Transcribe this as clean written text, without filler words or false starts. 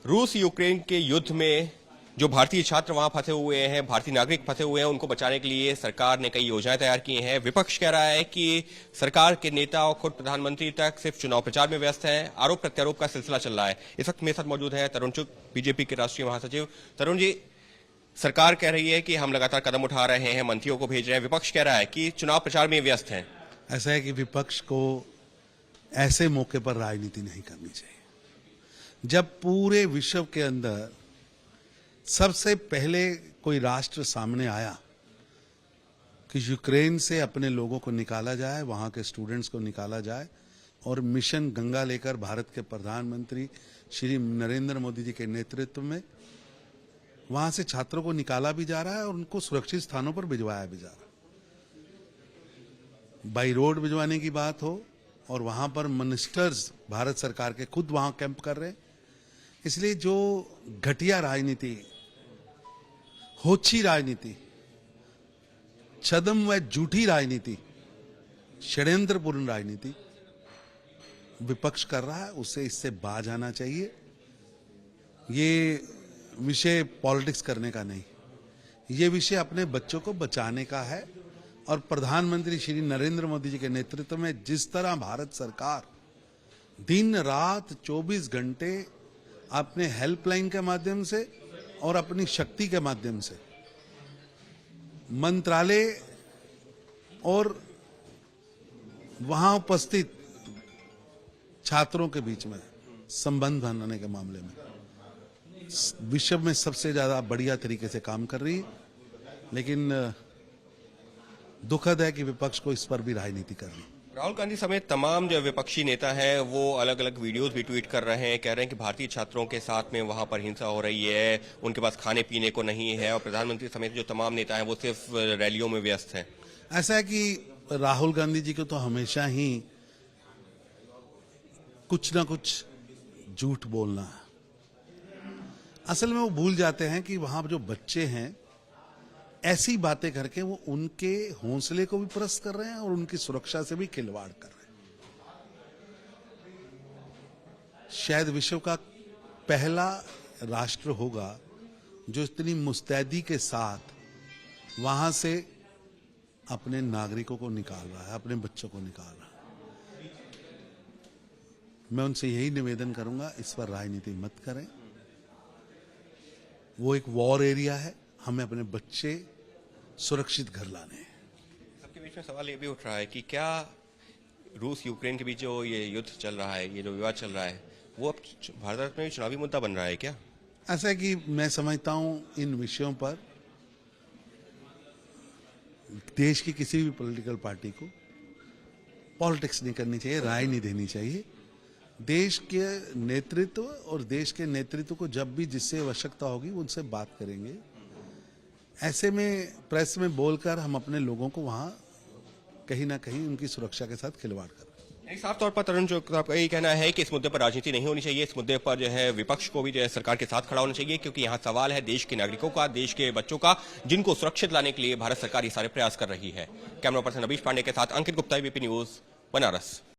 रूस यूक्रेन के युद्ध में जो भारतीय छात्र वहां फंसे हुए हैं, भारतीय नागरिक फंसे हुए हैं, उनको बचाने के लिए सरकार ने कई योजनाएं तैयार की हैं। विपक्ष कह रहा है कि सरकार के नेता और खुद प्रधानमंत्री तक सिर्फ चुनाव प्रचार में व्यस्त हैं। आरोप प्रत्यारोप का सिलसिला चल रहा है। इस वक्त मेरे साथ मौजूद है तरुण चुग, बीजेपी के राष्ट्रीय महासचिव। तरुण जी, सरकार कह रही है कि हम लगातार कदम उठा रहे हैं, मंत्रियों को भेज रहे हैं। विपक्ष कह रहा है कि चुनाव प्रचार में व्यस्त हैं। ऐसा है कि विपक्ष को ऐसे मौके पर राजनीति नहीं करनी चाहिए जब पूरे विश्व के अंदर सबसे पहले कोई राष्ट्र सामने आया कि यूक्रेन से अपने लोगों को निकाला जाए, वहां के स्टूडेंट्स को निकाला जाए, और मिशन गंगा लेकर भारत के प्रधानमंत्री श्री नरेंद्र मोदी जी के नेतृत्व में वहां से छात्रों को निकाला भी जा रहा है और उनको सुरक्षित स्थानों पर भिजवाया भी जा रहा है। बाई रोड भिजवाने की बात हो और वहां पर मिनिस्टर्स भारत सरकार के खुद वहां कैंप कर रहे हैं। इसलिए जो घटिया राजनीति, होच्छी राजनीति, छद्म व झूठी राजनीति, षड्यंत्रपूर्ण राजनीति विपक्ष कर रहा है, उसे इससे बाज आना चाहिए। ये विषय पॉलिटिक्स करने का नहीं, ये विषय अपने बच्चों को बचाने का है। और प्रधानमंत्री श्री नरेंद्र मोदी जी के नेतृत्व में जिस तरह भारत सरकार दिन रात 24 घंटे अपने हेल्पलाइन के माध्यम से और अपनी शक्ति के माध्यम से मंत्रालय और वहां उपस्थित छात्रों के बीच में संबंध बनाने के मामले में विश्व में सबसे ज्यादा बढ़िया तरीके से काम कर रही है। लेकिन दुखद है कि विपक्ष को इस पर भी राजनीति करनी। राहुल गांधी समेत तमाम जो विपक्षी नेता हैं वो अलग अलग वीडियोस भी ट्वीट कर रहे हैं, कह रहे हैं कि भारतीय छात्रों के साथ में वहां पर हिंसा हो रही है, उनके पास खाने पीने को नहीं है, और प्रधानमंत्री समेत जो तमाम नेता हैं वो सिर्फ रैलियों में व्यस्त हैं। ऐसा है कि राहुल गांधी जी को तो हमेशा ही कुछ ना कुछ झूठ बोलना है। असल में वो भूल जाते हैं कि वहां जो बच्चे हैं ऐसी बातें करके वो उनके हौसले को भी प्रस्त कर रहे हैं और उनकी सुरक्षा से भी खिलवाड़ कर रहे हैं। शायद विश्व का पहला राष्ट्र होगा जो इतनी मुस्तैदी के साथ वहां से अपने नागरिकों को निकाल रहा है, अपने बच्चों को निकाल रहा है। मैं उनसे यही निवेदन करूंगा, इस पर राजनीति मत करें। वो एक वॉर एरिया है, हमें अपने बच्चे सुरक्षित घर लाने हैं। सबके बीच में सवाल ये भी उठ रहा है कि क्या रूस यूक्रेन के बीच जो ये युद्ध चल रहा है, ये जो विवाद चल रहा है, वो अब भारत में चुनावी मुद्दा बन रहा है क्या? ऐसा है कि मैं समझता हूं इन विषयों पर देश की किसी भी पॉलिटिकल पार्टी को पॉलिटिक्स नहीं करनी चाहिए, राय नहीं देनी चाहिए। देश के नेतृत्व और देश के नेतृत्व को जब भी जिससे आवश्यकता होगी उनसे बात करेंगे। ऐसे में प्रेस में बोलकर हम अपने लोगों को वहां कहीं ना कहीं उनकी सुरक्षा के साथ खिलवाड़ कर रहे हैं। साफ तौर पर तरुण जो आपका यही कहना है कि इस मुद्दे पर राजनीति नहीं होनी चाहिए, इस मुद्दे पर जो है विपक्ष को भी जो है सरकार के साथ खड़ा होना चाहिए, क्योंकि यहाँ सवाल है देश के नागरिकों का, देश के बच्चों का, जिनको सुरक्षित लाने के लिए भारत सरकार ये सारे प्रयास कर रही है। कैमरा पर्सन अभीश पांडे के साथ अंकित गुप्ता, एबीपी न्यूज, बनारस।